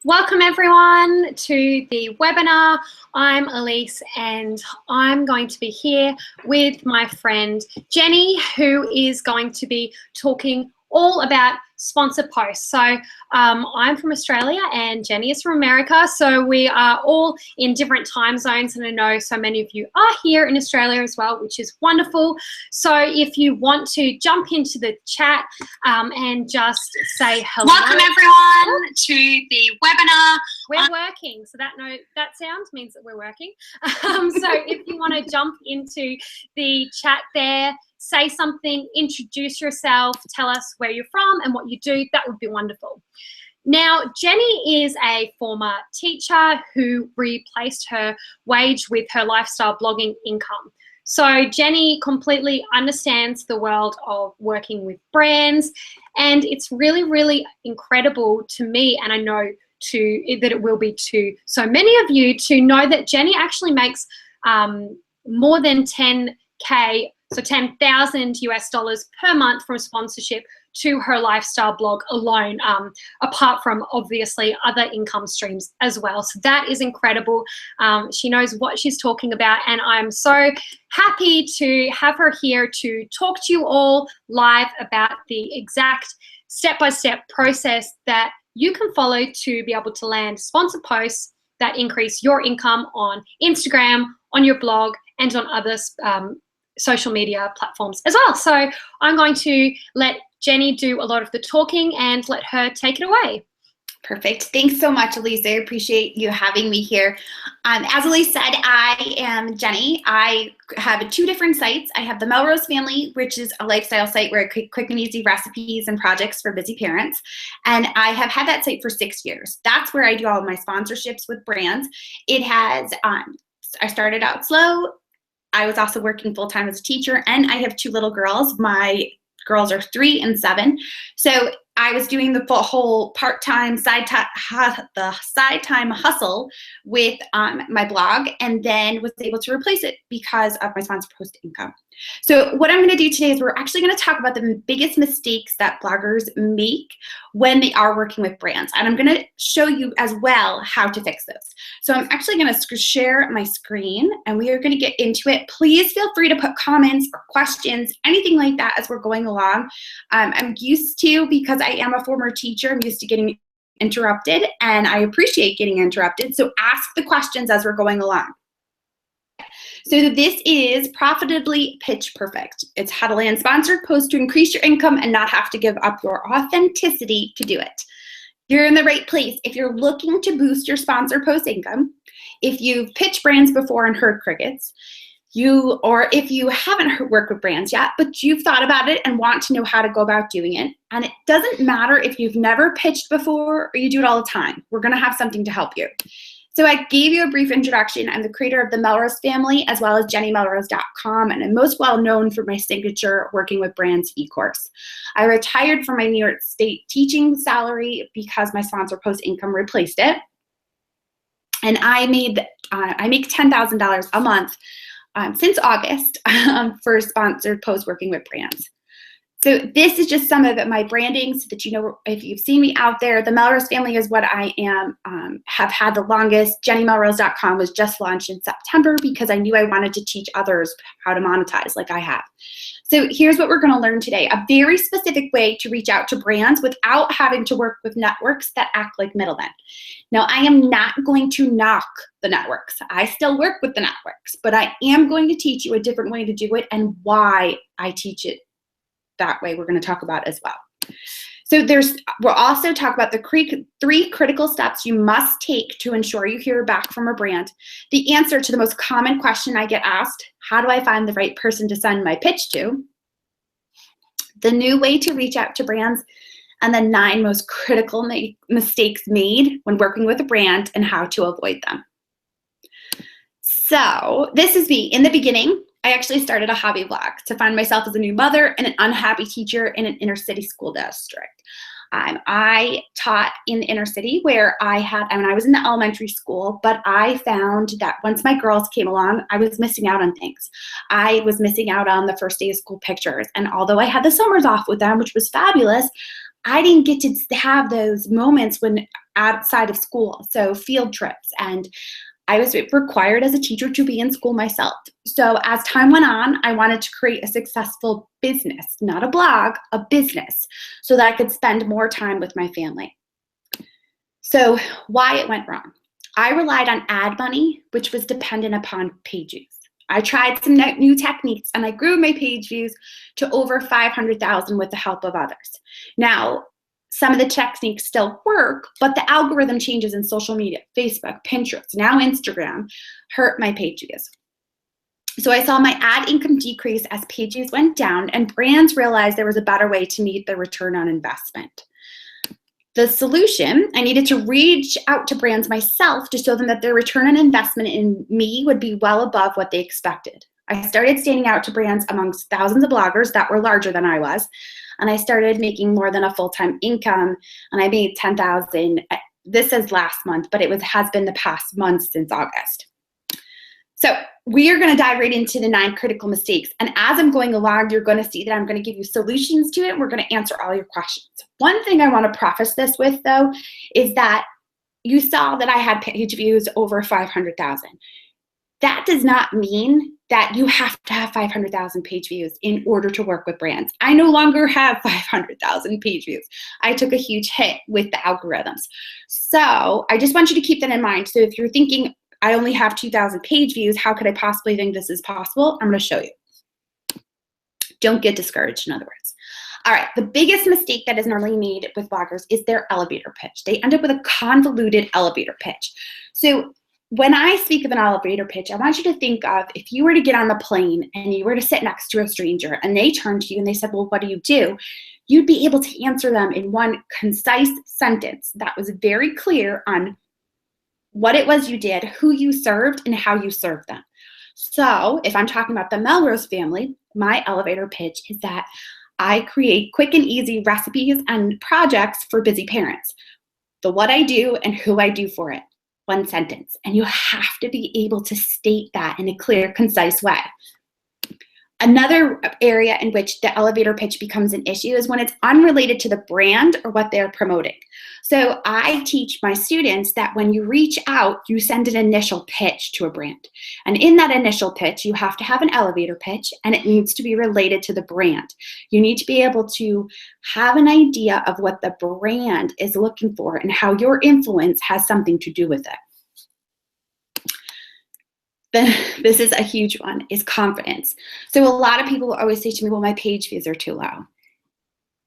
Welcome everyone to the webinar. I'm Elise and I'm going to be here with my friend Jenny, who is going to be talking all about sponsored posts. So I'm from Australia and Jenny is from America. So we are all in different time zones, and I know so many of you are here in Australia as well, which is wonderful. So if you want to jump into the chat and just say hello. Welcome everyone to the webinar. We're working, so that sound means that we're working. So if you want to jump into the chat there, say something, introduce yourself, tell us where you're from and what you do, that would be wonderful. Now, Jenny is a former teacher who replaced her wage with her lifestyle blogging income. So Jenny completely understands the world of working with brands, and it's really, really incredible to me, and I know that it will be to so many of you, to know that Jenny actually makes more than 10K, so $10,000 US per month from sponsorship to her lifestyle blog alone, apart from obviously other income streams as well. So that is incredible. She knows what she's talking about, and I'm so happy to have her here to talk to you all live about the exact step-by-step process that you can follow to be able to land sponsored posts that increase your income on Instagram, on your blog, and on other social media platforms as well. So I'm going to let Jenny do a lot of the talking and let her take it away. Perfect. Thanks so much, Elise. I appreciate you having me here. As Elise said, I am Jenny. I have two different sites. I have the Melrose Family, which is a lifestyle site where I create quick and easy recipes and projects for busy parents. And I have had that site for 6 years. That's where I do all of my sponsorships with brands. It has, I started out slow. I was also working full-time as a teacher, and I have two little girls. My girls are 3 and 7. So I was doing the whole part-time side time hustle with my blog, and then was able to replace it because of my sponsor post income. So what I'm going to do today is we're actually going to talk about the biggest mistakes that bloggers make when they are working with brands. And I'm going to show you as well how to fix this. So I'm actually going to share my screen and we are going to get into it. Please feel free to put comments or questions, anything like that as we're going along. I'm used to, because I am a former teacher, I'm used to getting interrupted, and I appreciate getting interrupted. So ask the questions as we're going along. So this is Profitably Pitch Perfect. It's how to land sponsored posts to increase your income and not have to give up your authenticity to do it. You're in the right place. If you're looking to boost your sponsored post income, if you've pitched brands before and heard crickets, or if you haven't worked with brands yet, but you've thought about it and want to know how to go about doing it, and it doesn't matter if you've never pitched before or you do it all the time, we're gonna have something to help you. So I gave you a brief introduction. I'm the creator of the Melrose Family, as well as jennymelrose.com, and I'm most well known for my signature Working with Brands e-course. I retired from my New York State teaching salary because my sponsor post income replaced it. And I make $10,000 a month since August for sponsored post working with brands. So this is just some of my branding so that you know if you've seen me out there. The Melrose Family is what I have had the longest. JennyMelrose.com was just launched in September because I knew I wanted to teach others how to monetize like I have. So here's what we're going to learn today. A very specific way to reach out to brands without having to work with networks that act like middlemen. Now, I am not going to knock the networks. I still work with the networks, but I am going to teach you a different way to do it and why I teach it that way. We're going to talk about as well. So we'll also talk about the 3 critical steps you must take to ensure you hear back from a brand. The answer to the most common question I get asked: how do I find the right person to send my pitch to? The new way to reach out to brands, and the 9 most critical mistakes made when working with a brand and how to avoid them. So this is me. In the beginning, I actually started a hobby blog to find myself as a new mother and an unhappy teacher in an inner city school district. I taught in the inner city where I was in the elementary school, but I found that once my girls came along, I was missing out on things. I was missing out on the first day of school pictures. And although I had the summers off with them, which was fabulous, I didn't get to have those moments when outside of school, so field trips, and I was required as a teacher to be in school myself. So as time went on, I wanted to create a successful business, not a blog, a business, so that I could spend more time with my family. So why it went wrong. I relied on ad money, which was dependent upon page views. I tried some new techniques, and I grew my page views to over 500,000 with the help of others. Now, some of the techniques still work, but the algorithm changes in social media, Facebook, Pinterest, now Instagram, hurt my page views. So I saw my ad income decrease as page views went down, and brands realized there was a better way to meet the return on investment. The solution, I needed to reach out to brands myself to show them that their return on investment in me would be well above what they expected. I started standing out to brands amongst thousands of bloggers that were larger than I was, and I started making more than a full-time income, and I made $10,000. This is last month, but has been the past month since August. So we are going to dive right into the 9 critical mistakes. And as I'm going along, you're going to see that I'm going to give you solutions to it. And we're going to answer all your questions. One thing I want to preface this with, though, is that you saw that I had page views over 500,000. That does not mean that you have to have 500,000 page views in order to work with brands. I no longer have 500,000 page views. I took a huge hit with the algorithms. So I just want you to keep that in mind. So if you're thinking, I only have 2,000 page views, how could I possibly think this is possible? I'm going to show you. Don't get discouraged, in other words. All right, the biggest mistake that is normally made with bloggers is their elevator pitch. They end up with a convoluted elevator pitch. So when I speak of an elevator pitch, I want you to think of if you were to get on the plane and you were to sit next to a stranger and they turned to you and they said, well, what do you do? You'd be able to answer them in one concise sentence that was very clear on what it was you did, who you served, and how you served them. So if I'm talking about the Melrose family, my elevator pitch is that I create quick and easy recipes and projects for busy parents. The what I do and who I do for it. One sentence. And you have to be able to state that in a clear, concise way. Another area in which the elevator pitch becomes an issue is when it's unrelated to the brand or what they're promoting. So I teach my students that when you reach out, you send an initial pitch to a brand. And in that initial pitch, you have to have an elevator pitch, and it needs to be related to the brand. You need to be able to have an idea of what the brand is looking for and how your influence has something to do with it. This is a huge one, is confidence. So a lot of people always say to me, well, my page views are too low.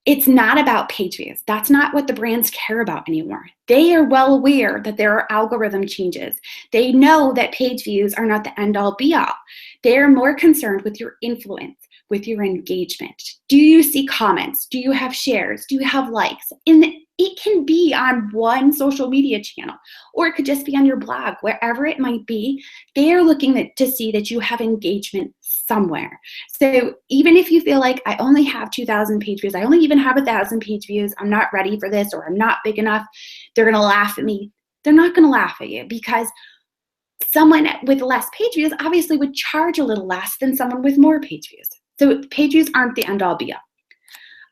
It's not about page views. That's not what the brands care about anymore. They are well aware that there are algorithm changes. They know that page views are not the end all be all. They are more concerned with your influence, with your engagement. Do you see comments? Do you have shares? Do you have likes? It can be on one social media channel, or it could just be on your blog, wherever it might be. They are looking to see that you have engagement somewhere. So even if you feel like I only have 2,000 page views, I only even have 1,000 page views, I'm not ready for this, or I'm not big enough, they're going to laugh at me. They're not going to laugh at you, because someone with less page views obviously would charge a little less than someone with more page views. So page views aren't the end all be all.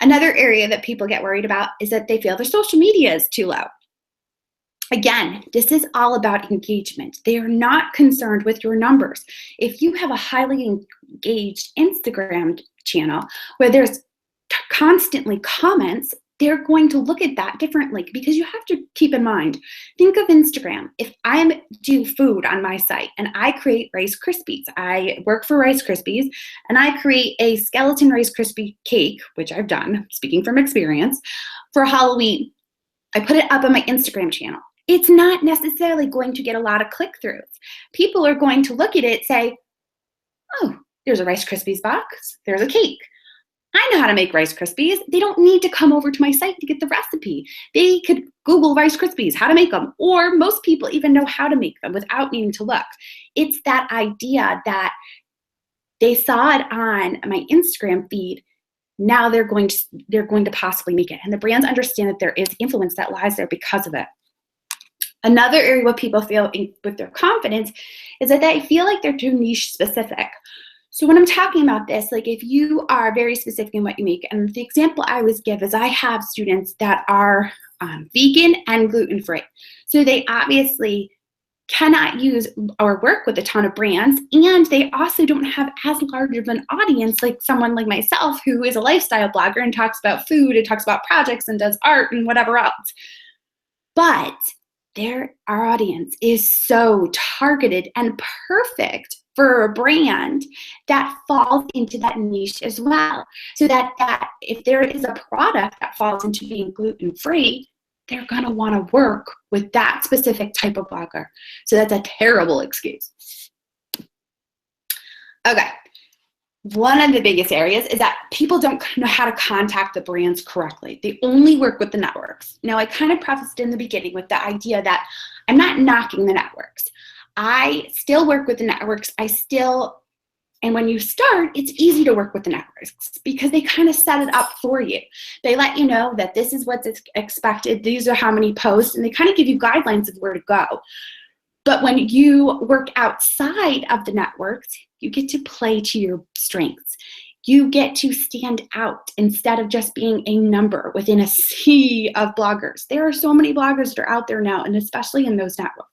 Another area that people get worried about is that they feel their social media is too low. Again, this is all about engagement. They are not concerned with your numbers. If you have a highly engaged Instagram channel where there's constantly comments, they're going to look at that differently, because you have to keep in mind, think of Instagram. If I do food on my site and I create Rice Krispies, I work for Rice Krispies, and I create a skeleton Rice Krispie cake, which I've done, speaking from experience, for Halloween. I put it up on my Instagram channel. It's not necessarily going to get a lot of click-throughs. People are going to look at it and say, oh, there's a Rice Krispies box, there's a cake. I know how to make Rice Krispies. They don't need to come over to my site to get the recipe. They could Google Rice Krispies, how to make them, or most people even know how to make them without needing to look. It's that idea that they saw it on my Instagram feed. Now they're going to possibly make it. And the brands understand that there is influence that lies there because of it. Another area where people feel with their confidence is that they feel like they're too niche specific. So when I'm talking about this, like if you are very specific in what you make, and the example I always give is I have students that are vegan and gluten-free. So they obviously cannot use or work with a ton of brands, and they also don't have as large of an audience like someone like myself who is a lifestyle blogger and talks about food and talks about projects and does art and whatever else. But our audience is so targeted and perfect for a brand that falls into that niche as well. So that if there is a product that falls into being gluten-free, they're going to want to work with that specific type of blogger. So that's a terrible excuse. Okay. One of the biggest areas is that people don't know how to contact the brands correctly. They only work with the networks. Now, I kind of prefaced in the beginning with the idea that I'm not knocking the networks. I still work with the networks. And when you start, it's easy to work with the networks because they kind of set it up for you. They let you know that this is what's expected. These are how many posts, and they kind of give you guidelines of where to go. But when you work outside of the networks, you get to play to your strengths. You get to stand out instead of just being a number within a sea of bloggers. There are so many bloggers that are out there now, and especially in those networks.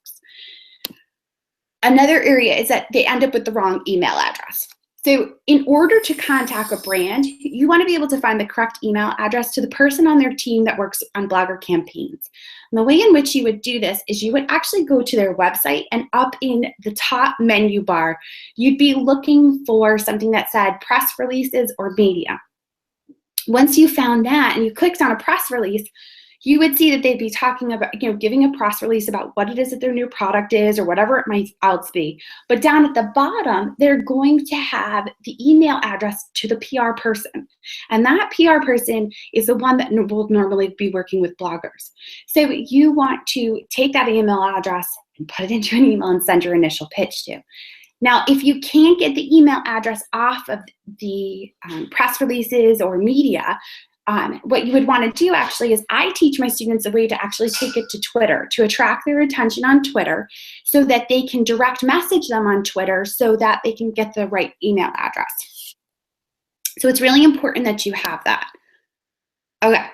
Another area is that they end up with the wrong email address. So in order to contact a brand, you want to be able to find the correct email address to the person on their team that works on blogger campaigns. And the way in which you would do this is you would actually go to their website, and up in the top menu bar, you'd be looking for something that said press releases or media. Once you found that and you clicked on a press release, you would see that they'd be talking about, giving a press release about what it is that their new product is or whatever it might else be. But down at the bottom, they're going to have the email address to the PR person. And that PR person is the one that will normally be working with bloggers. So you want to take that email address and put it into an email and send your initial pitch to. Now, if you can't get the email address off of the press releases or media, what you would want to do actually is I teach my students a way to actually take it to Twitter, to attract their attention on Twitter so that they can direct message them on Twitter so that they can get the right email address. So it's really important that you have that. Okay.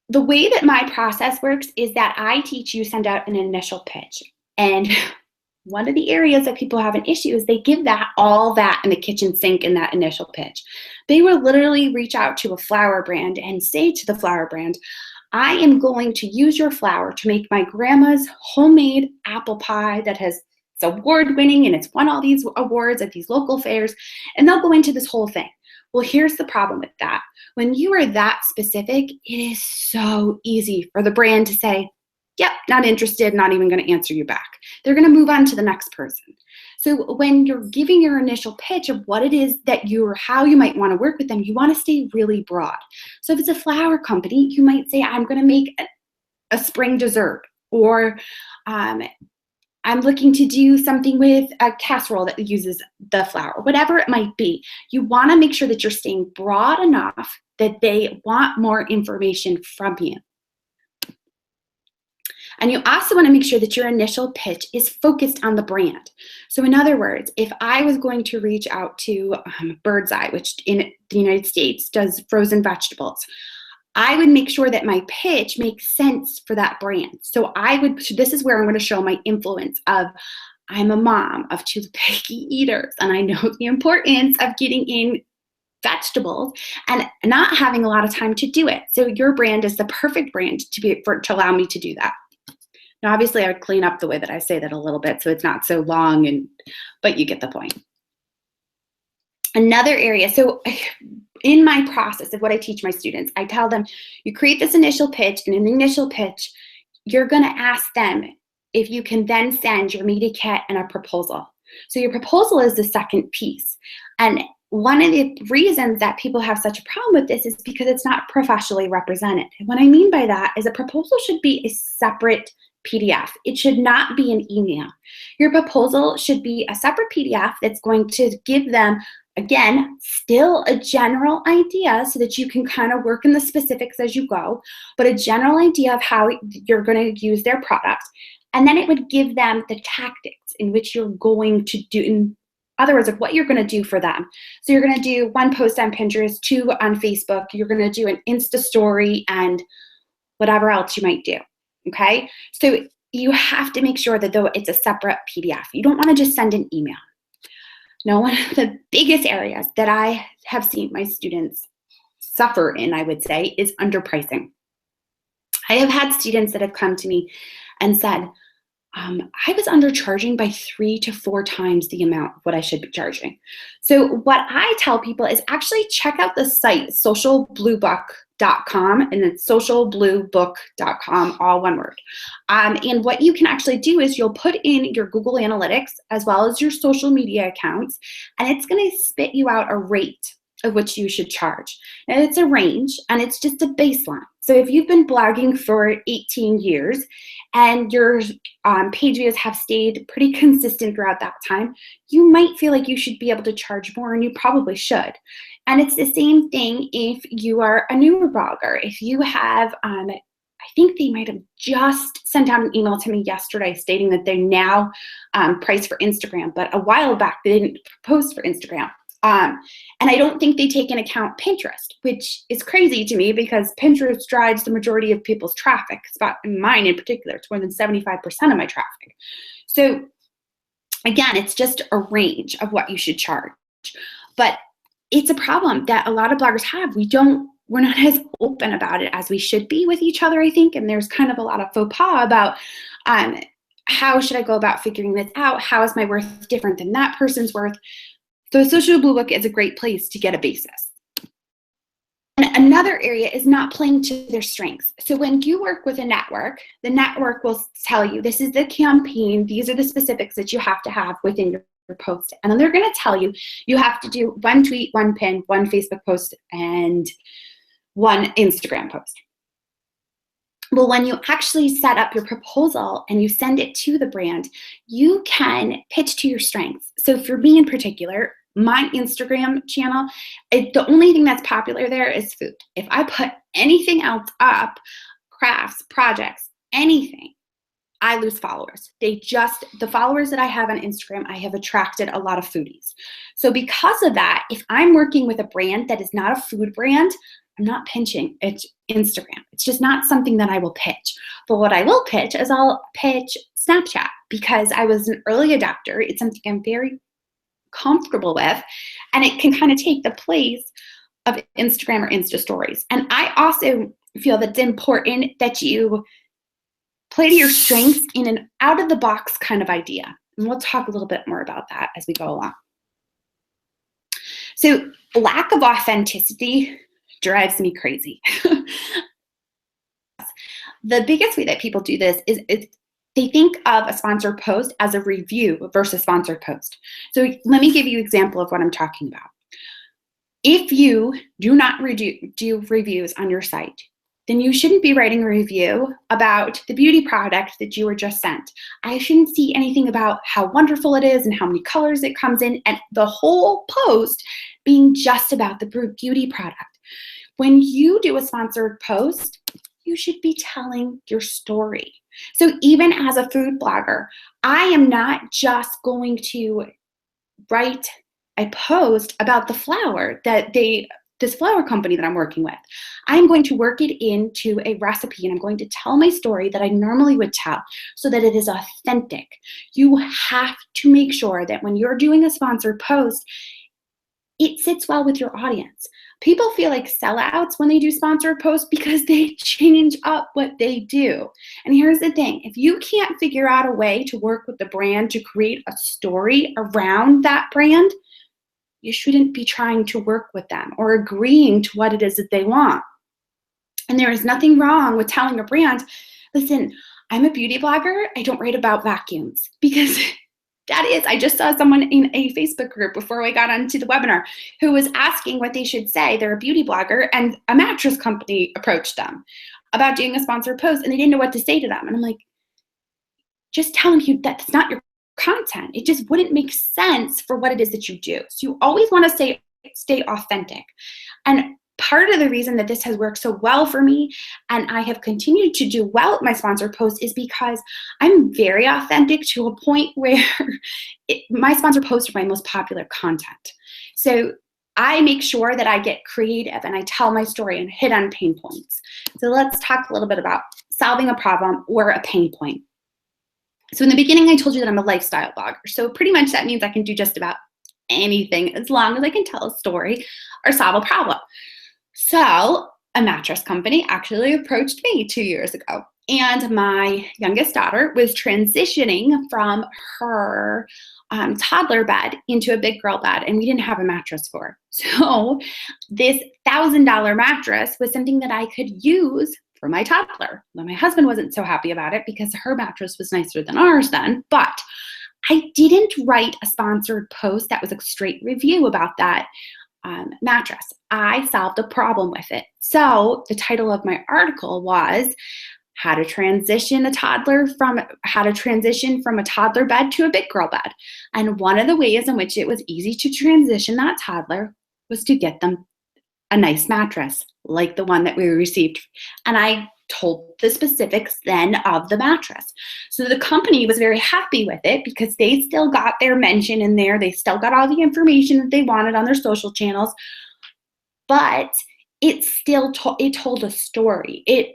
The way that my process works is that I teach you send out an initial pitch. And one of the areas that people have an issue is they give all that in the kitchen sink in that initial pitch. They will literally reach out to a flour brand and say to the flour brand, I am going to use your flour to make my grandma's homemade apple pie that it's award-winning and it's won all these awards at these local fairs, and they'll go into this whole thing. Well, here's the problem with that. When you are that specific, it is so easy for the brand to say, yep, not interested, not even going to answer you back. They're going to move on to the next person. So when you're giving your initial pitch of what it is that how you might want to work with them, you want to stay really broad. So if it's a flour company, you might say, I'm going to make a spring dessert, or I'm looking to do something with a casserole that uses the flour, whatever it might be. You want to make sure that you're staying broad enough that they want more information from you. And you also want to make sure that your initial pitch is focused on the brand. So in other words, if I was going to reach out to Bird's Eye, which in the United States does frozen vegetables, I would make sure that my pitch makes sense for that brand. So this is where I'm going to show my influence of, I'm a mom of 2 picky eaters, and I know the importance of getting in vegetables and not having a lot of time to do it. So your brand is the perfect brand to allow me to do that. Now, obviously, I would clean up the way that I say that a little bit so it's not so long, but you get the point. Another area, so in my process of what I teach my students, I tell them, you create this initial pitch, and in the initial pitch, you're going to ask them if you can then send your media kit and a proposal. So your proposal is the second piece. And one of the reasons that people have such a problem with this is because it's not professionally represented. And what I mean by that is a proposal should be a separate PDF. It should not be an email. Your proposal should be a separate PDF that's going to give them, again, still a general idea so that you can kind of work in the specifics as you go, but a general idea of how you're going to use their product. And then it would give them the tactics in which you're going to do, in other words, of what you're going to do for them. So you're going to do 1 post on Pinterest, 2 on Facebook. You're going to do an Insta story and whatever else you might do, okay? So you have to make sure that though it's a separate PDF. You don't want to just send an email. Now, one of the biggest areas that I have seen my students suffer in, I would say, is underpricing. I have had students that have come to me and said, I was undercharging by 3 to 4 times the amount of what I should be charging. So what I tell people is actually check out the site, socialbluebook.com, and it's socialbluebook.com, all one word. And what you can actually do is you'll put in your Google Analytics as well as your social media accounts, and it's going to spit you out a rate of which you should charge. Now, it's a range, and it's just a baseline. So if you've been blogging for 18 years and your page views have stayed pretty consistent throughout that time, you might feel like you should be able to charge more, and you probably should. And it's the same thing if you are a newer blogger. If you have, I think they might have just sent out an email to me yesterday stating that they're now priced for Instagram, but a while back they didn't post for Instagram. And I don't think they take into account Pinterest, which is crazy to me because Pinterest drives the majority of people's traffic, mine in particular. It's more than 75% of my traffic. So again, it's just a range of what you should charge. But it's a problem that a lot of bloggers have. We're not as open about it as we should be with each other, I think. And there's kind of a lot of faux pas about how should I go about figuring this out? How is my worth different than that person's worth? So Social Blue Book is a great place to get a basis. And another area is not playing to their strengths. So when you work with a network, the network will tell you, this is the campaign, these are the specifics that you have to have within your post. And then they're going to tell you, you have to do 1 tweet, 1 pin, 1 Facebook post, and 1 Instagram post. Well, when you actually set up your proposal and you send it to the brand, you can pitch to your strengths. So for me in particular, my Instagram channel, the only thing that's popular there is food. If I put anything else up, crafts, projects, anything, I lose followers. The followers that I have on Instagram, I have attracted a lot of foodies. So because of that, if I'm working with a brand that is not a food brand, I'm not pitching it's Instagram. It's just not something that I will pitch. But what I will pitch is I'll pitch Snapchat because I was an early adopter. It's something I'm very comfortable with, and it can kind of take the place of Instagram or Insta stories. And I also feel that it's important that you play to your strengths in an out-of-the-box kind of idea. And we'll talk a little bit more about that as we go along. So lack of authenticity drives me crazy. The biggest way that people do this is they think of a sponsored post as a review versus sponsored post. So let me give you an example of what I'm talking about. If you do not do reviews on your site, then you shouldn't be writing a review about the beauty product that you were just sent. I shouldn't see anything about how wonderful it is and how many colors it comes in, and the whole post being just about the beauty product. When you do a sponsored post, you should be telling your story. So even as a food blogger, I am not just going to write a post about the flour that this flour company that I'm working with. I'm going to work it into a recipe, and I'm going to tell my story that I normally would tell so that it is authentic. You have to make sure that when you're doing a sponsored post, it sits well with your audience. People feel like sellouts when they do sponsored posts because they change up what they do. And here's the thing, if you can't figure out a way to work with the brand to create a story around that brand, you shouldn't be trying to work with them or agreeing to what it is that they want. And there is nothing wrong with telling a brand, listen, I'm a beauty blogger, I don't write about vacuums, because I just saw someone in a Facebook group before we got onto the webinar who was asking what they should say. They're a beauty blogger, and a mattress company approached them about doing a sponsored post, and they didn't know what to say to them. And I'm like, just telling you that's not your content. It just wouldn't make sense for what it is that you do. So you always want to stay authentic. And part of the reason that this has worked so well for me, and I have continued to do well with my sponsored posts, is because I'm very authentic to a point where my sponsored posts are my most popular content. So I make sure that I get creative and I tell my story and hit on pain points. So let's talk a little bit about solving a problem or a pain point. So in the beginning, I told you that I'm a lifestyle blogger. So pretty much that means I can do just about anything as long as I can tell a story or solve a problem. So a mattress company actually approached me 2 years ago. And my youngest daughter was transitioning from her toddler bed into a big girl bed, and we didn't have a mattress for her. So this $1,000 mattress was something that I could use for my toddler. Well, my husband wasn't so happy about it because her mattress was nicer than ours then, but I didn't write a sponsored post that was a straight review about that mattress. I solved a problem with it. So the title of my article was how to transition from a toddler bed to a big girl bed. And one of the ways in which it was easy to transition that toddler was to get them a nice mattress like the one that we received. And I told the specifics then of the mattress. So the company was very happy with it because they still got their mention in there. They still got all the information that they wanted on their social channels, but it told a story. It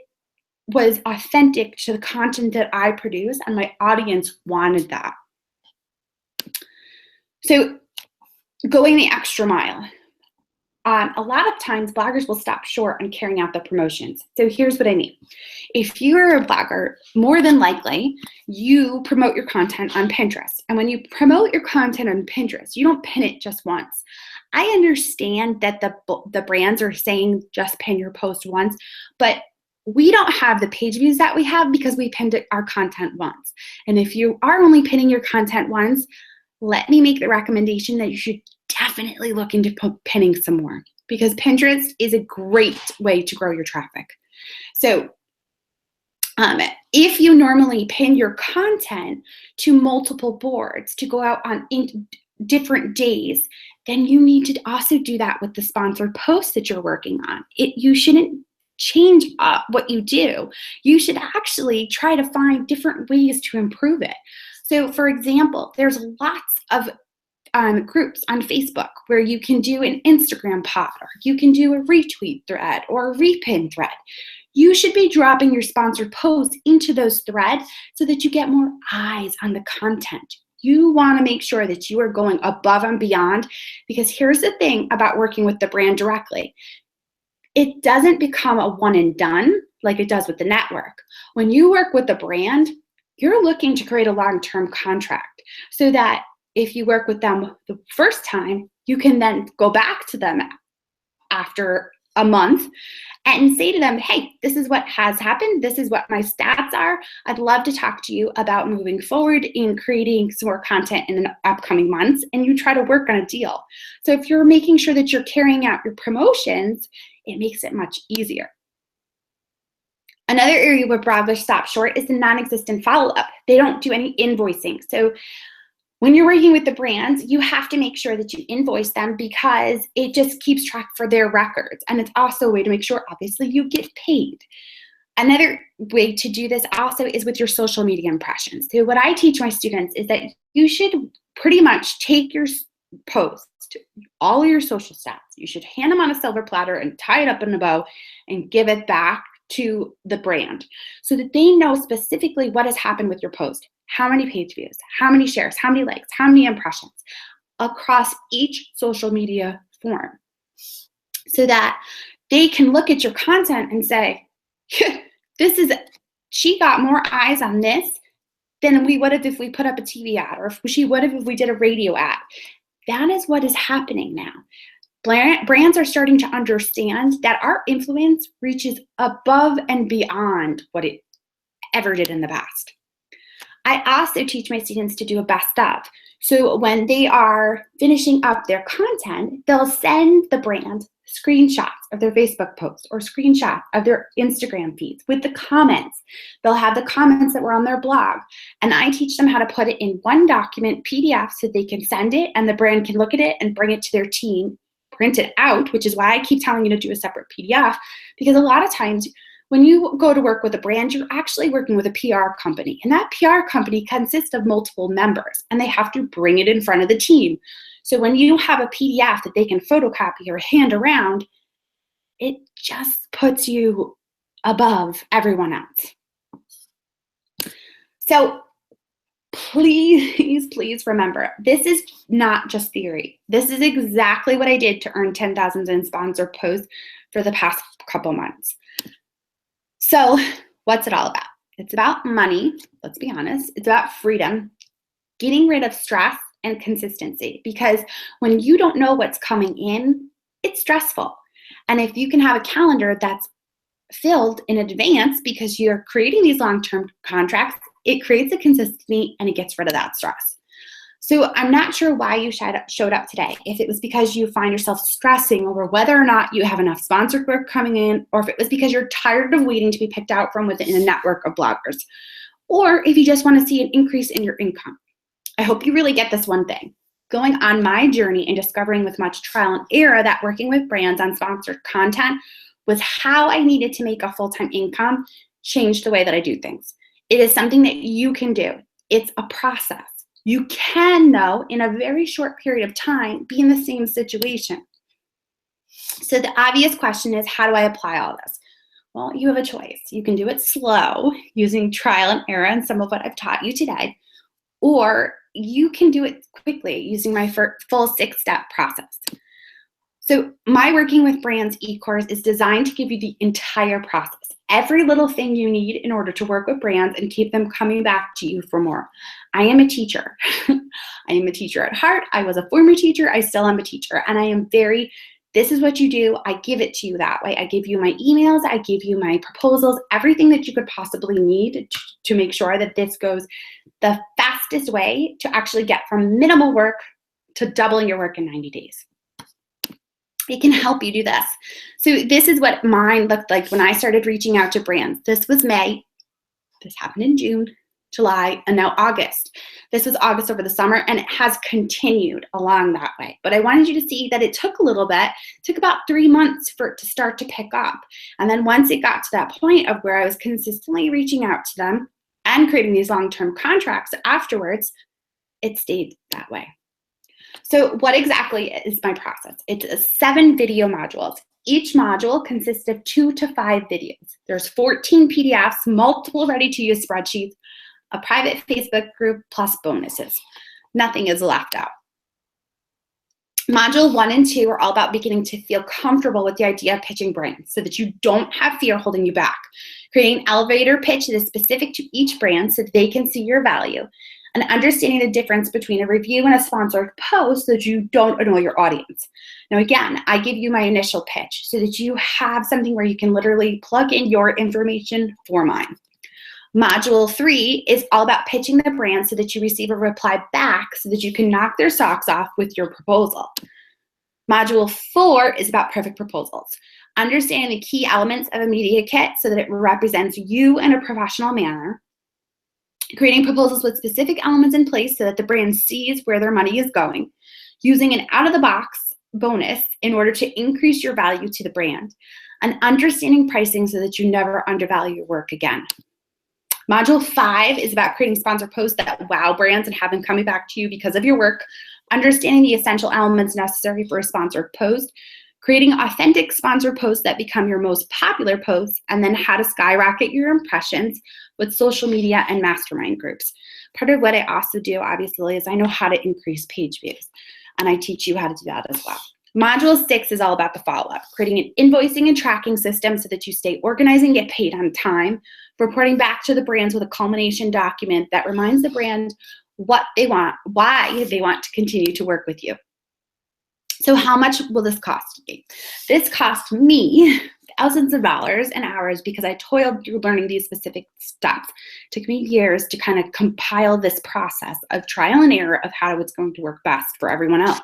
was authentic to the content that I produce, and my audience wanted that. So going the extra mile. A lot of times bloggers will stop short on carrying out the promotions. So here's what I mean. If you're a blogger, more than likely, you promote your content on Pinterest. And when you promote your content on Pinterest, you don't pin it just once. I understand that the brands are saying just pin your post once, but we don't have the page views that we have because we pinned our content once. And if you are only pinning your content once, let me make the recommendation that you should definitely look into pinning some more, because Pinterest is a great way to grow your traffic. So if you normally pin your content to multiple boards to go out on different days, then you need to also do that with the sponsored posts that you're working on. You shouldn't change up what you do. You should actually try to find different ways to improve it. So for example, there's lots of groups on Facebook where you can do an Instagram pod, or you can do a retweet thread or a repin thread. You should be dropping your sponsored posts into those threads so that you get more eyes on the content. You want to make sure that you are going above and beyond, because here's the thing about working with the brand directly. It doesn't become a one and done like it does with the network. When you work with a brand, you're looking to create a long-term contract so that if you work with them the first time, you can then go back to them after a month and say to them, hey, this is what has happened. This is what my stats are. I'd love to talk to you about moving forward in creating some more content in the upcoming months, and you try to work on a deal. So if you're making sure that you're carrying out your promotions, it makes it much easier. Another area where bloggers stop short is the non-existent follow-up. They don't do any invoicing. So when you're working with the brands, you have to make sure that you invoice them, because it just keeps track for their records. And it's also a way to make sure, obviously, you get paid. Another way to do this also is with your social media impressions. So what I teach my students is that you should pretty much take your post, all of your social stats, you should hand them on a silver platter and tie it up in a bow and give it back to the brand so that they know specifically what has happened with your post. How many page views, how many shares, how many likes, how many impressions across each social media form, so that they can look at your content and say, she got more eyes on this than we would have if we put up a TV ad, or if she would have if we did a radio ad. That is what is happening now. Brands are starting to understand that our influence reaches above and beyond what it ever did in the past. I also teach my students to do a best of. So when they are finishing up their content, they'll send the brand screenshots of their Facebook posts or screenshots of their Instagram feeds with the comments. They'll have the comments that were on their blog. And I teach them how to put it in one document, PDF, so they can send it and the brand can look at it and bring it to their team, print it out, which is why I keep telling you to do a separate PDF, because a lot of times When you go to work with a brand, you're actually working with a PR company, and that PR company consists of multiple members, and they have to bring it in front of the team. So when you have a PDF that they can photocopy or hand around, it just puts you above everyone else. So please remember, this is not just theory. This is exactly what I did to earn 10,000 in sponsored posts for the past couple months. So what's it all about? It's about money, let's be honest. It's about freedom, getting rid of stress and consistency, because when you don't know what's coming in, it's stressful. And if you can have a calendar that's filled in advance because you're creating these long-term contracts, it creates a consistency and it gets rid of that stress. So I'm not sure why you showed up today. If it was because you find yourself stressing over whether or not you have enough sponsored work coming in, or if it was because you're tired of waiting to be picked out from within a network of bloggers, or if you just want to see an increase in your income. I hope you really get this one thing. Going on my journey and discovering with much trial and error that working with brands on sponsored content was how I needed to make a full-time income change the way that I do things. It is something that you can do. It's a process. You can, though, in a very short period of time, be in the same situation. So the obvious question is, how do I apply all this? Well, you have a choice. You can do it slow, using trial and error and some of what I've taught you today, or you can do it quickly using my full 6-step process. So my Working with Brands e-course is designed to give you the entire process, every little thing you need in order to work with brands and keep them coming back to you for more. I am a teacher. I am a teacher at heart. I was a former teacher. I still am a teacher. And I am this is what you do. I give it to you that way. I give you my emails. I give you my proposals, everything that you could possibly need to make sure that this goes the fastest way to actually get from minimal work to doubling your work in 90 days. It can help you do this. So this is what mine looked like when I started reaching out to brands. This was May. This happened in June, July, and now August. This was August over the summer, and it has continued along that way. But I wanted you to see that it took a little bit. It took about 3 months for it to start to pick up. And then once it got to that point of where I was consistently reaching out to them and creating these long-term contracts afterwards, it stayed that way. So what exactly is my process? It's 7 video modules. Each module consists of 2 to 5 videos. There's 14 PDFs, multiple ready-to-use spreadsheets, a private Facebook group, plus bonuses. Nothing is left out. Module 1 and 2 are all about beginning to feel comfortable with the idea of pitching brands so that you don't have fear holding you back. Creating an elevator pitch that is specific to each brand so that they can see your value. And understanding the difference between a review and a sponsored post so that you don't annoy your audience. Now again, I give you my initial pitch so that you have something where you can literally plug in your information for mine. Module 3 is all about pitching the brand so that you receive a reply back so that you can knock their socks off with your proposal. Module 4 is about perfect proposals. Understanding the key elements of a media kit so that it represents you in a professional manner. Creating proposals with specific elements in place so that the brand sees where their money is going. Using an out-of-the-box bonus in order to increase your value to the brand. And understanding pricing so that you never undervalue your work again. Module 5 is about creating sponsored posts that wow brands and have them coming back to you because of your work. Understanding the essential elements necessary for a sponsored post. Creating authentic sponsored posts that become your most popular posts, and then how to skyrocket your impressions with social media and mastermind groups. Part of what I also do, obviously, is I know how to increase page views, and I teach you how to do that as well. Module 6 is all about the follow-up, creating an invoicing and tracking system so that you stay organized and get paid on time, reporting back to the brands with a culmination document that reminds the brand what they want, why they want to continue to work with you. So how much will this cost me? This cost me thousands of dollars and hours because I toiled through learning these specific steps. It took me years to kind of compile this process of trial and error of how it's going to work best for everyone else.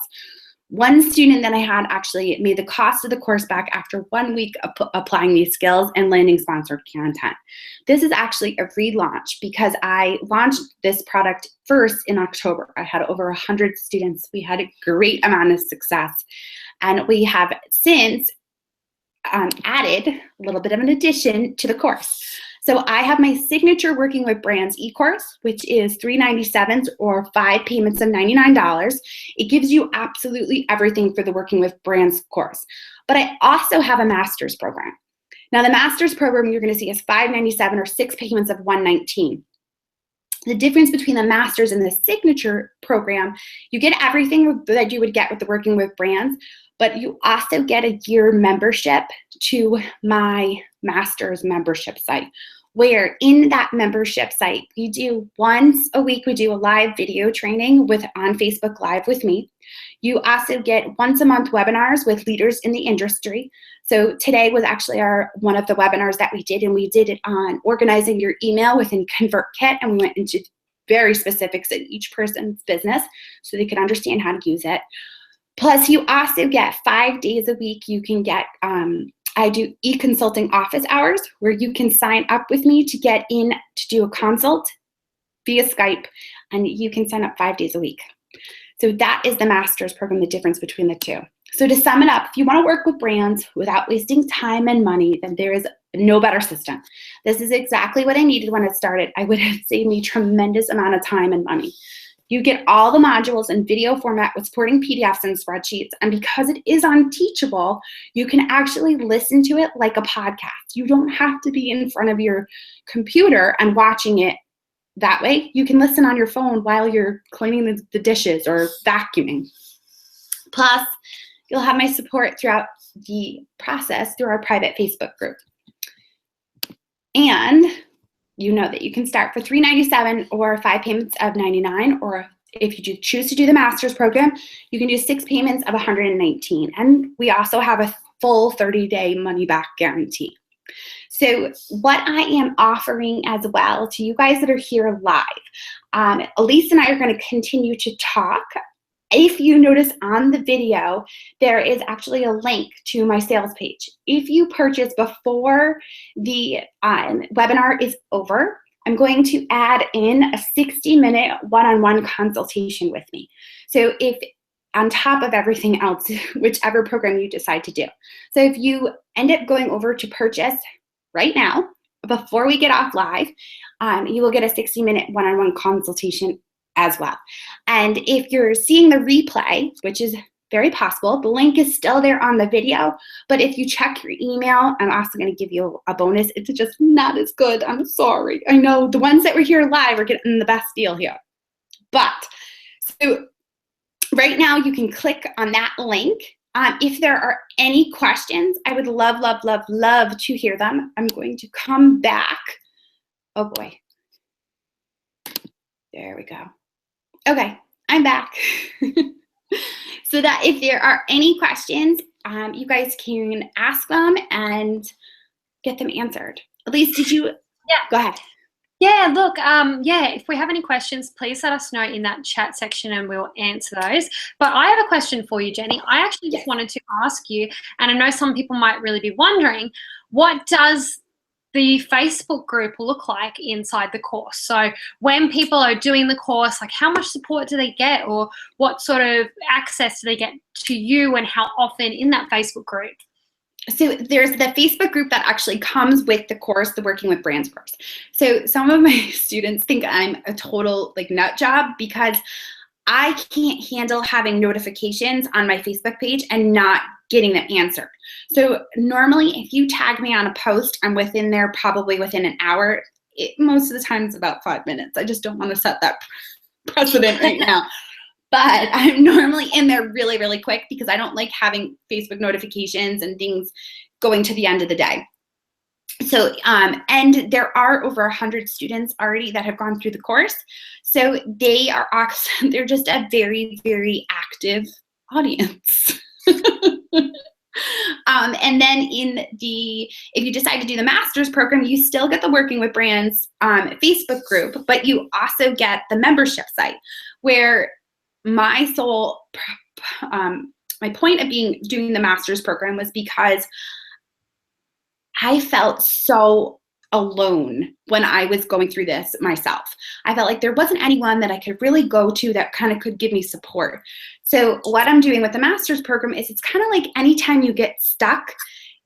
One student that I had actually made the cost of the course back after 1 week of applying these skills and landing sponsored content. This is actually a relaunch because I launched this product first in October. I had over 100 students. We had a great amount of success. And we have since added a little bit of an addition to the course. So I have my signature Working with Brands e-course, which is $397 or 5 payments of $99. It gives you absolutely everything for the Working with Brands course. But I also have a master's program. Now the master's program you're going to see is $597 or 6 payments of $119. The difference between the master's and the signature program, you get everything that you would get with the Working with Brands, but you also get a year membership to my master's membership site, where in that membership site, we do once a week, we do a live video training on Facebook Live with me. You also get once a month webinars with leaders in the industry. So today was actually one of the webinars that we did, and we did it on organizing your email within ConvertKit, and we went into very specifics in each person's business so they could understand how to use it. Plus, you also get 5 days a week. You can get, I do e-consulting office hours where you can sign up with me to get in to do a consult via Skype, and you can sign up 5 days a week. So that is the master's program, the difference between the two. So to sum it up, if you want to work with brands without wasting time and money, then there is no better system. This is exactly what I needed when it started. I would have saved me tremendous amount of time and money. You get all the modules in video format with supporting PDFs and spreadsheets. And because it is on Teachable, you can actually listen to it like a podcast. You don't have to be in front of your computer and watching it that way. You can listen on your phone while you're cleaning the dishes or vacuuming. Plus, you'll have my support throughout the process through our private Facebook group. And you know that you can start for $397 or 5 payments of $99, or if you choose to do the master's program, you can do 6 payments of $119. And we also have a full 30-day money-back guarantee. So what I am offering as well to you guys that are here live, Elise and I are going to continue to talk. If you notice on the video, there is actually a link to my sales page. If you purchase before the webinar is over, I'm going to add in a 60-minute one-on-one consultation with me. So if on top of everything else, whichever program you decide to do. So if you end up going over to purchase right now, before we get off live, you will get a 60-minute one-on-one consultation as well. And if you're seeing the replay, which is very possible, the link is still there on the video, but if you check your email, I'm also going to give you a bonus. It's just not as good. I'm sorry. I know the ones that were here live are getting the best deal here. But so right now you can click on that link. If there are any questions, I would love, love, love, love to hear them. I'm going to come back. Oh boy. There we go. Okay, I'm back. So that if there are any questions, you guys can ask them and get them answered. Elise, did you? Yeah. Go ahead. Yeah, look, if we have any questions, please let us know in that chat section and we'll answer those. But I have a question for you, Jenny. I actually just wanted to ask you, and I know some people might really be wondering, what does the Facebook group look like inside the course? So when people are doing the course, like how much support do they get, or what sort of access do they get to you, and how often in that Facebook group? So there's the Facebook group that actually comes with the course, the Working with Brands course. So some of my students think I'm a total nut job because I can't handle having notifications on my Facebook page and not getting them answered. So normally if you tag me on a post, I'm within there probably within an hour. Most of the time it's about 5 minutes. I just don't want to set that precedent right now. But I'm normally in there really, really quick because I don't like having Facebook notifications and things going to the end of the day. So, and there are over 100 students already that have gone through the course. So they are, they're just a very, very active audience. And then if you decide to do the master's program, you still get the Working with Brands Facebook group, but you also get the membership site where my point of doing the master's program was because I felt so alone when I was going through this myself. I felt like there wasn't anyone that I could really go to that kind of could give me support. So what I'm doing with the master's program is it's kind of like anytime you get stuck,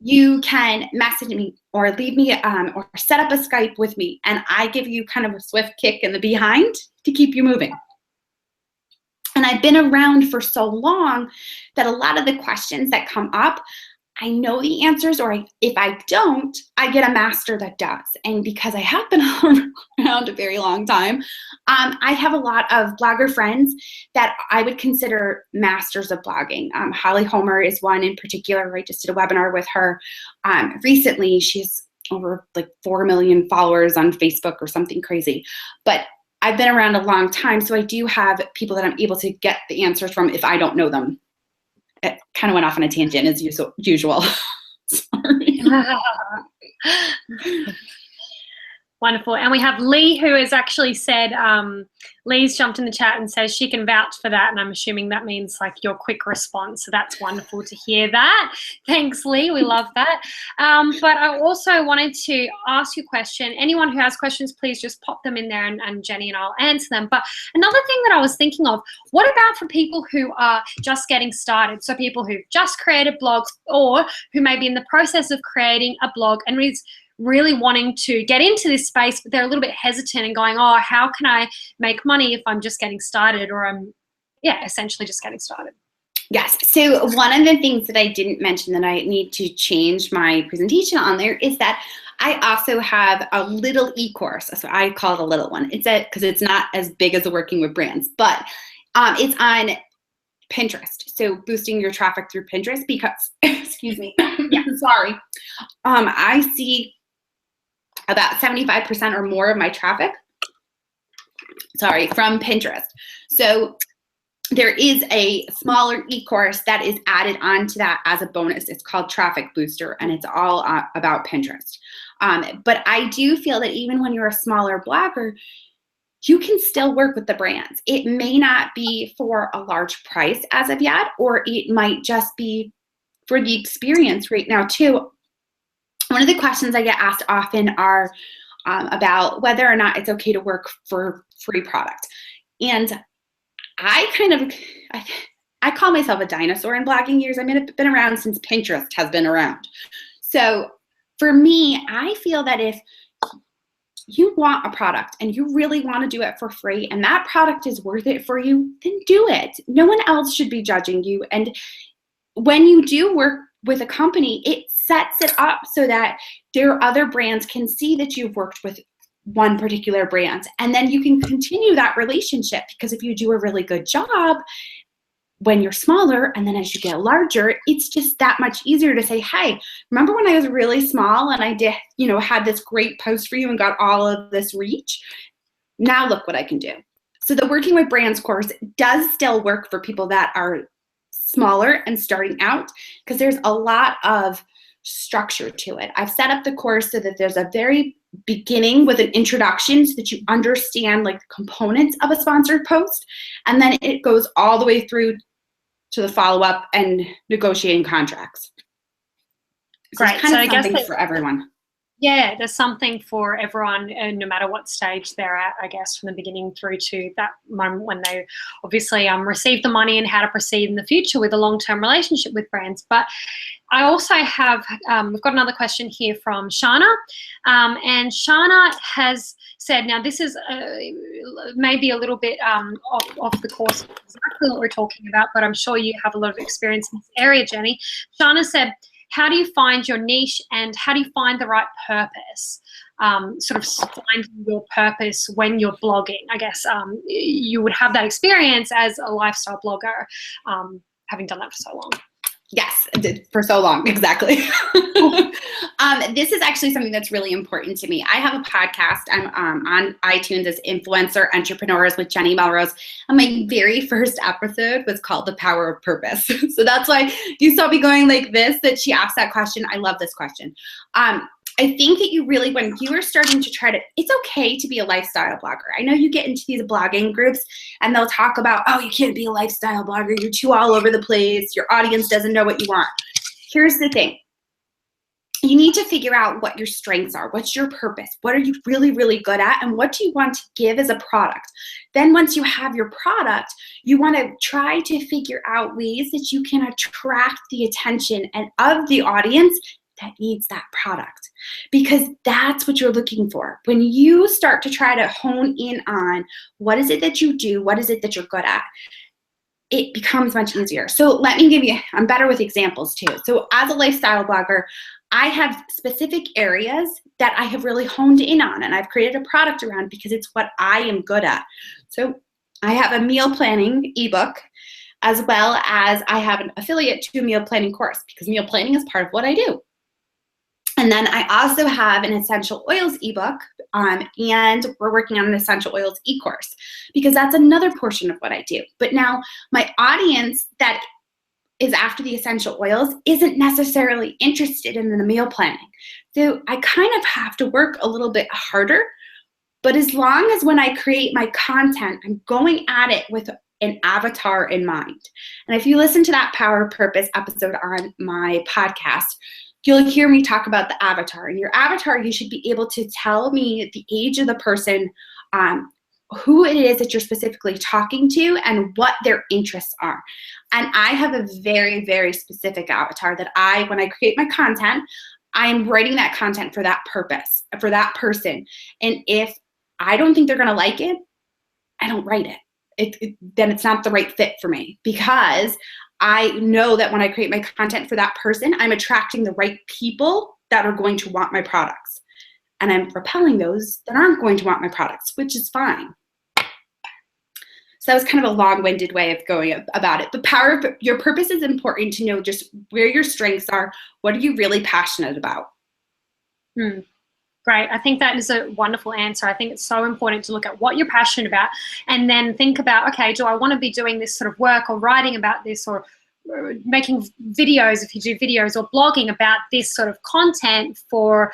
you can message me or leave me or set up a Skype with me, and I give you kind of a swift kick in the behind to keep you moving. And I've been around for so long that a lot of the questions that come up, I know the answers, or if I don't, I get a master that does. And because I have been around a very long time, I have a lot of blogger friends that I would consider masters of blogging. Holly Homer is one in particular. I just did a webinar with her recently. She's over like 4 million followers on Facebook or something crazy. But I've been around a long time, so I do have people that I'm able to get the answers from if I don't know them. It kind of went off on a tangent as usual. Sorry. Wonderful. And we have Lee, who has actually said, Lee's jumped in the chat and says she can vouch for that. And I'm assuming that means like your quick response. So that's wonderful to hear that. Thanks, Lee. We love that. But I also wanted to ask you a question. Anyone who has questions, please just pop them in there and Jenny and I'll answer them. But another thing that I was thinking of, what about for people who are just getting started? So people who've just created blogs or who may be in the process of creating a blog and is really wanting to get into this space, but they're a little bit hesitant and going, oh, how can I make money if I'm just getting started, or I'm, essentially just getting started? Yes. So one of the things that I didn't mention that I need to change my presentation on there is that I also have a little e-course. So I call it a little one. It's because it's not as big as the Working with Brands, but it's on Pinterest. So boosting your traffic through Pinterest because, excuse me, sorry. I see about 75% or more of my traffic, from Pinterest. So there is a smaller e-course that is added onto that as a bonus. It's called Traffic Booster, and it's all about Pinterest. But I do feel that even when you're a smaller blogger, you can still work with the brands. It may not be for a large price as of yet, or it might just be for the experience right now too. One of the questions I get asked often are about whether or not it's okay to work for free product. And I call myself a dinosaur in blogging years. I mean, I've been around since Pinterest has been around. So for me, I feel that if you want a product and you really want to do it for free and that product is worth it for you, then do it. No one else should be judging you. And when you do work with a company, it sets it up so that their other brands can see that you've worked with one particular brand, and then you can continue that relationship, because if you do a really good job when you're smaller, and then as you get larger, it's just that much easier to say, hey, remember when I was really small and I did, had this great post for you and got all of this reach? Now look what I can do. So the Working with Brands course does still work for people that are smaller and starting out, because there's a lot of structure to it. I've set up the course so that there's a very beginning with an introduction so that you understand like the components of a sponsored post, and then it goes all the way through to the follow-up and negotiating contracts. So Great. It's kind so of I guess something for everyone. Yeah, there's something for everyone, and no matter what stage they're at, I guess, from the beginning through to that moment when they obviously receive the money and how to proceed in the future with a long-term relationship with brands. But I also have, we've got another question here from Shana, and Shana has said, now this is maybe a little bit off the course of exactly what we're talking about, but I'm sure you have a lot of experience in this area, Jenny. Shana said, how do you find your niche and how do you find the right purpose? Sort of finding your purpose when you're blogging. I guess you would have that experience as a lifestyle blogger, having done that for so long. Yes, for so long, exactly. This is actually something that's really important to me. I have a podcast. I'm on iTunes as Influencer Entrepreneurs with Jenny Melrose. And my very first episode was called The Power of Purpose. So that's why you saw me going like this, that she asked that question. I love this question. I think that you really, when you are starting to try to, it's okay to be a lifestyle blogger. I know you get into these blogging groups and they'll talk about, oh, you can't be a lifestyle blogger. You're too all over the place. Your audience doesn't know what you want. Here's the thing. You need to figure out what your strengths are. What's your purpose? What are you really, really good at? And what do you want to give as a product? Then once you have your product, you want to try to figure out ways that you can attract the attention and of the audience that needs that product, because that's what you're looking for. When you start to try to hone in on what is it that you do, what is it that you're good at, it becomes much easier. So let me give you, I'm better with examples too. So as a lifestyle blogger, I have specific areas that I have really honed in on and I've created a product around because it's what I am good at. So I have a meal planning ebook, as well as I have an affiliate to a meal planning course, because meal planning is part of what I do. And then I also have an essential oils ebook, and we're working on an essential oils e-course, because that's another portion of what I do. But now my audience that is after the essential oils isn't necessarily interested in the meal planning. So I kind of have to work a little bit harder, but as long as when I create my content, I'm going at it with an avatar in mind. And if you listen to that Power of Purpose episode on my podcast, you'll hear me talk about the avatar. And your avatar, you should be able to tell me the age of the person, who it is that you're specifically talking to, and what their interests are. And I have a very, very specific avatar that when I create my content, I'm writing that content for that purpose, for that person. And if I don't think they're going to like it, I don't write it. Then it's not the right fit for me, because I know that when I create my content for that person, I'm attracting the right people that are going to want my products. And I'm repelling those that aren't going to want my products, which is fine. So that was kind of a long-winded way of going about it. But your purpose is important to know just where your strengths are. What are you really passionate about? Great. I think that is a wonderful answer. I think it's so important to look at what you're passionate about and then think about, okay, do I want to be doing this sort of work or writing about this or making videos, if you do videos, or blogging about this sort of content for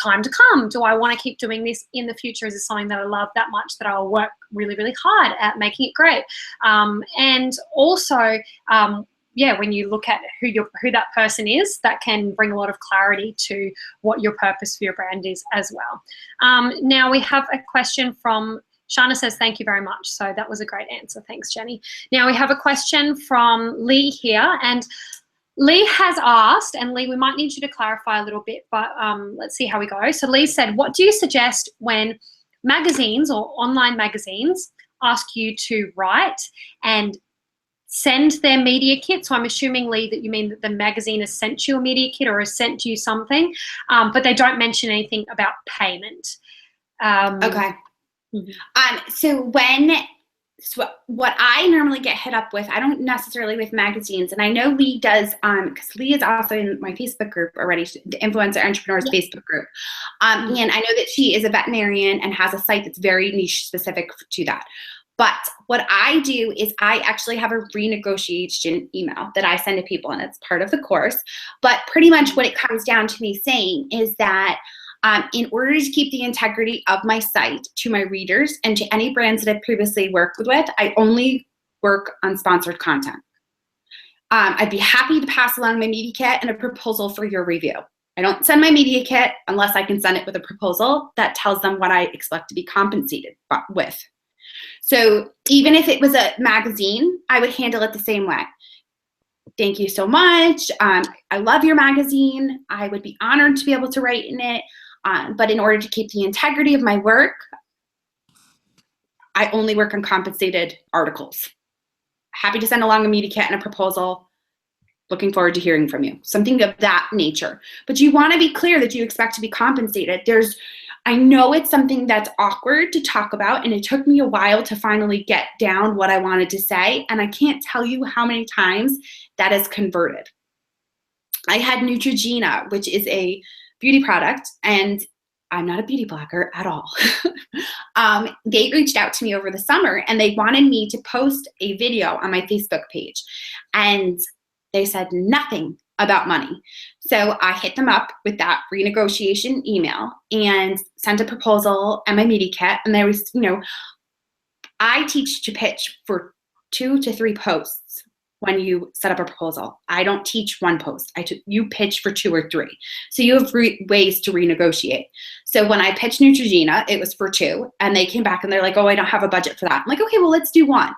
time to come? Do I want to keep doing this in the future? Is it something that I love that much that I'll work really, really hard at making it great? And also, when you look at who that person is, that can bring a lot of clarity to what your purpose for your brand is as well. Now we have a question from Shana says, thank you very much. So that was a great answer. Thanks, Jenny. Now we have a question from Lee here, and Lee has asked, and Lee, we might need you to clarify a little bit, but let's see how we go. So Lee said, what do you suggest when magazines or online magazines ask you to write and send their media kit? So I'm assuming, Lee, that you mean that the magazine has sent you a media kit or has sent you something, but they don't mention anything about payment. Okay. So what I normally get hit up with, I don't necessarily with magazines, and I know Lee does, because Lee is also in my Facebook group already, the Influencer Entrepreneurs Facebook group. And I know that she is a veterinarian and has a site that's very niche specific to that. But what I do is I actually have a renegotiation email that I send to people, and it's part of the course. But pretty much what it comes down to me saying is that in order to keep the integrity of my site to my readers and to any brands that I've previously worked with, I only work on sponsored content. I'd be happy to pass along my media kit and a proposal for your review. I don't send my media kit unless I can send it with a proposal that tells them what I expect to be compensated with. So even if it was a magazine, I would handle it the same way. Thank you so much. I love your magazine. I would be honored to be able to write in it. But in order to keep the integrity of my work, I only work on compensated articles. Happy to send along a media kit and a proposal. Looking forward to hearing from you. Something of that nature. But you want to be clear that you expect to be compensated. I know it's something that's awkward to talk about, and it took me a while to finally get down what I wanted to say, and I can't tell you how many times that has converted. I had Neutrogena, which is a beauty product, and I'm not a beauty blogger at all. They reached out to me over the summer, and they wanted me to post a video on my Facebook page, and they said nothing about money. So I hit them up with that renegotiation email and sent a proposal and my media kit. And there was, I teach to pitch for 2 to 3 posts when you set up a proposal. I don't teach one post. You pitch for 2 or 3. So you have ways to renegotiate. So when I pitched Neutrogena, it was for 2, and they came back and they're like, oh, I don't have a budget for that. I'm like, okay, well, let's do 1.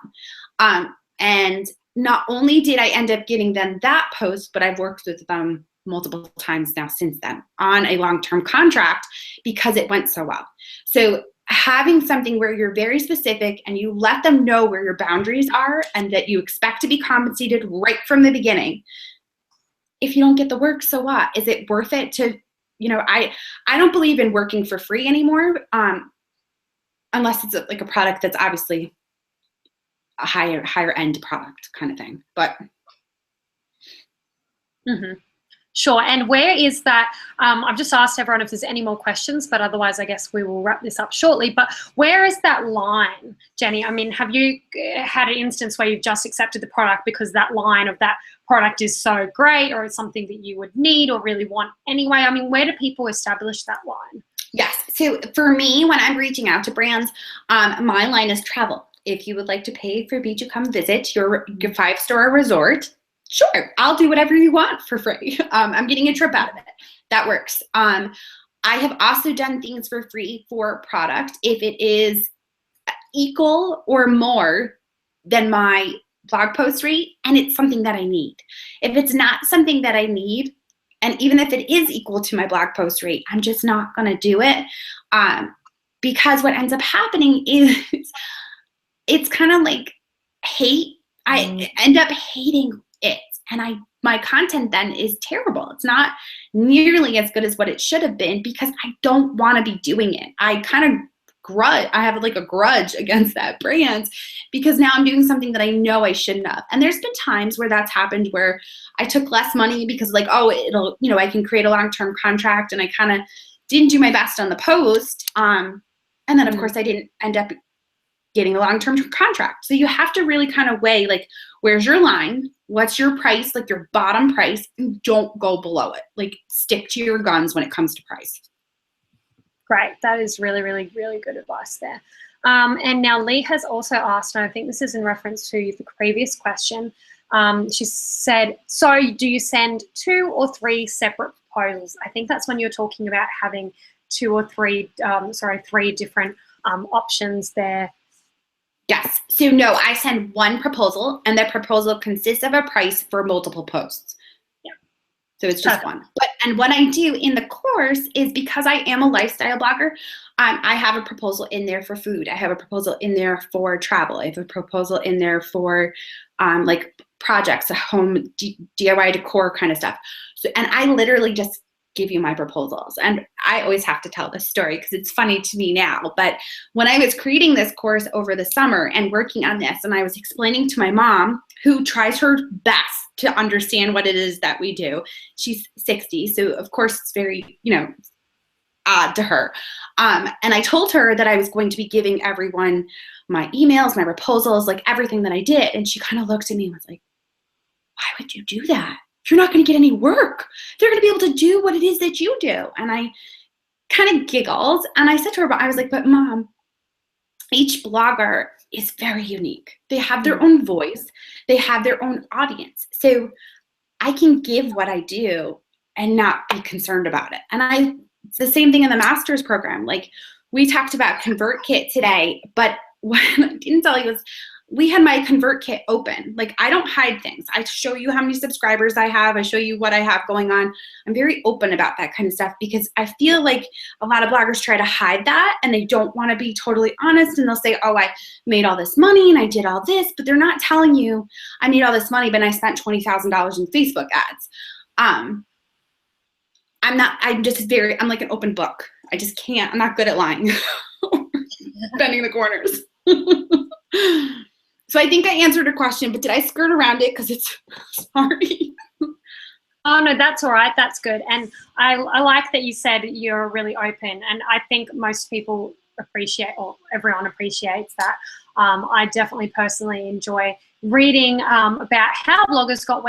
And not only did I end up getting them that post, but I've worked with them multiple times now since then on a long-term contract because it went so well. So having something where you're very specific and you let them know where your boundaries are and that you expect to be compensated right from the beginning. If you don't get the work, so what? Is it worth it to, I don't believe in working for free anymore, unless it's like a product that's obviously a higher end product kind of thing. But Sure. And where is that? I've just asked everyone if there's any more questions, but otherwise I guess we will wrap this up shortly. But where is that line, Jenny? I mean, have you had an instance where you've just accepted the product because that line of that product is so great, or it's something that you would need or really want anyway? I mean, where do people establish that line? Yes. So for me, when I'm reaching out to brands, my line is travel. If you would like to pay for me to come visit your 5-star resort, sure, I'll do whatever you want for free. I'm getting a trip out of it. That works. I have also done things for free for product if it is equal or more than my blog post rate and it's something that I need. If it's not something that I need, and even if it is equal to my blog post rate, I'm just not going to do it, because what ends up happening is it's kind of like hate. I end up hating it, and my content then is terrible. It's not nearly as good as what it should have been because I don't want to be doing it. I have like a grudge against that brand because now I'm doing something that I know I shouldn't have. And there's been times where that's happened where I took less money because like, oh, it'll, I can create a long-term contract, and I kind of didn't do my best on the post. And then of course I didn't end up getting a long-term contract. So you have to really kind of weigh, like, where's your line? What's your price, like your bottom price? And don't go below it. Like, stick to your guns when it comes to price. Great. That is really, really, really good advice there. And now Lee has also asked, and I think this is in reference to the previous question. She said, so do you send 2 or 3 separate proposals? I think that's when you're talking about having 3 different options there. Yes. So no, I send one proposal, and that proposal consists of a price for multiple posts. Yeah. So it's just one. And what I do in the course is, because I am a lifestyle blogger, I have a proposal in there for food. I have a proposal in there for travel. I have a proposal in there for like projects, a home DIY decor kind of stuff. So, and I literally just give you my proposals. And I always have to tell this story because it's funny to me now. But when I was creating this course over the summer and working on this, and I was explaining to my mom, who tries her best to understand what it is that we do. She's 60, so of course it's very, odd to her. And I told her that I was going to be giving everyone my emails, my proposals, like everything that I did. And she kind of looked at me and was like, why would you do that? You're not going to get any work. They're going to be able to do what it is that you do. And I kind of giggled, and I said to her, I was like, but Mom, each blogger is very unique. They have their own voice. They have their own audience. So I can give what I do and not be concerned about it. And it's the same thing in the master's program. Like, we talked about ConvertKit today, but what I didn't tell you was we had my ConvertKit open. Like, I don't hide things. I show you how many subscribers I have. I show you what I have going on. I'm very open about that kind of stuff because I feel like a lot of bloggers try to hide that, and they don't want to be totally honest. And they'll say, oh, I made all this money and I did all this, but they're not telling you I made all this money, but I spent $20,000 in Facebook ads. I'm like an open book. I just can't. I'm not good at lying. Bending the corners. So I think I answered a question, but did I skirt around it? Because it's sorry. Oh, no, that's all right. That's good. And I like that you said you're really open. And I think most people appreciate, or everyone appreciates that. I definitely personally enjoy reading about how bloggers got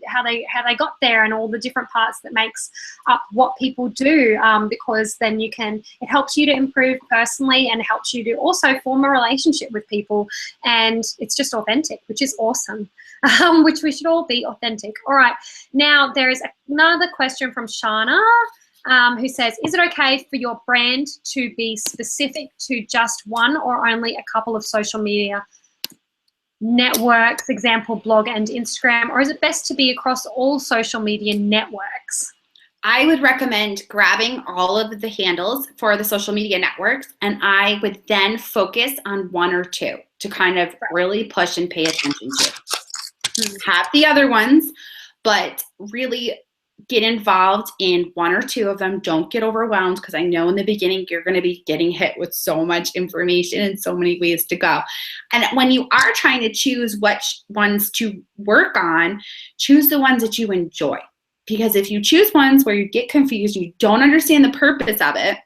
how they got there, and all the different parts that makes up what people do, because then it helps you to improve personally, and helps you to also form a relationship with people, and it's just authentic, which is awesome. Which we should all be authentic. All right, now there is another question from Shana, who says, is it okay for your brand to be specific to just one or only a couple of social media networks, example, blog and Instagram, or is it best to be across all social media networks? I would recommend grabbing all of the handles for the social media networks, and I would then focus on one or two to kind of really push and pay attention to. Have the other ones, but really get involved in one or two of them. Don't get overwhelmed, because I know in the beginning you're going to be getting hit with so much information and so many ways to go. And when you are trying to choose which ones to work on, choose the ones that you enjoy. Because if you choose ones where you get confused, you don't understand the purpose of it,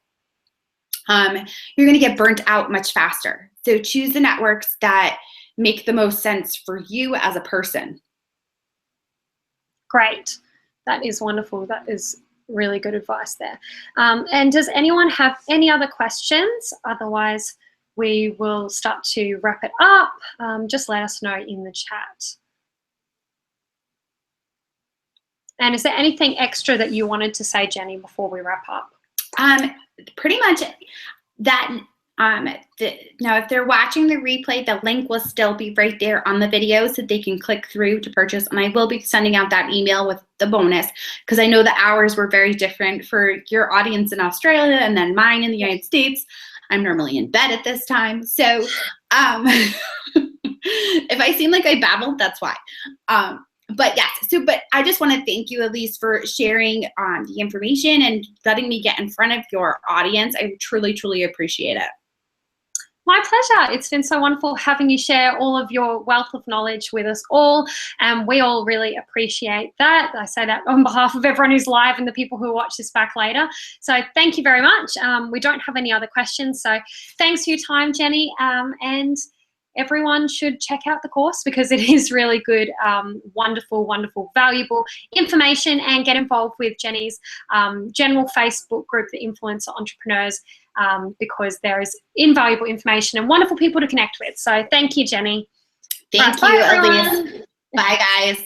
you're going to get burnt out much faster. So choose the networks that make the most sense for you as a person. Great. That is wonderful. That is really good advice there. And does anyone have any other questions? Otherwise, we will start to wrap it up. Just let us know in the chat. And is there anything extra that you wanted to say, Jenny, before we wrap up? Pretty much that. Now, if they're watching the replay, the link will still be right there on the video so they can click through to purchase. And I will be sending out that email with the bonus, because I know the hours were very different for your audience in Australia and then mine in the United States. I'm normally in bed at this time. So if I seem like I babbled, that's why. But yes, but I just want to thank you, Elise, for sharing the information and letting me get in front of your audience. I truly, truly appreciate it. My pleasure. It's been so wonderful having you share all of your wealth of knowledge with us all, and we all really appreciate that. I say that on behalf of everyone who's live and the people who watch this back later. So thank you very much. We don't have any other questions, so thanks for your time, Jenny, and everyone should check out the course, because it is really good, wonderful, wonderful, valuable information, and get involved with Jenny's general Facebook group, the Influencer Entrepreneurs, because there is invaluable information and wonderful people to connect with. So thank you, Jenny. Thank you, Elise. Bye, guys.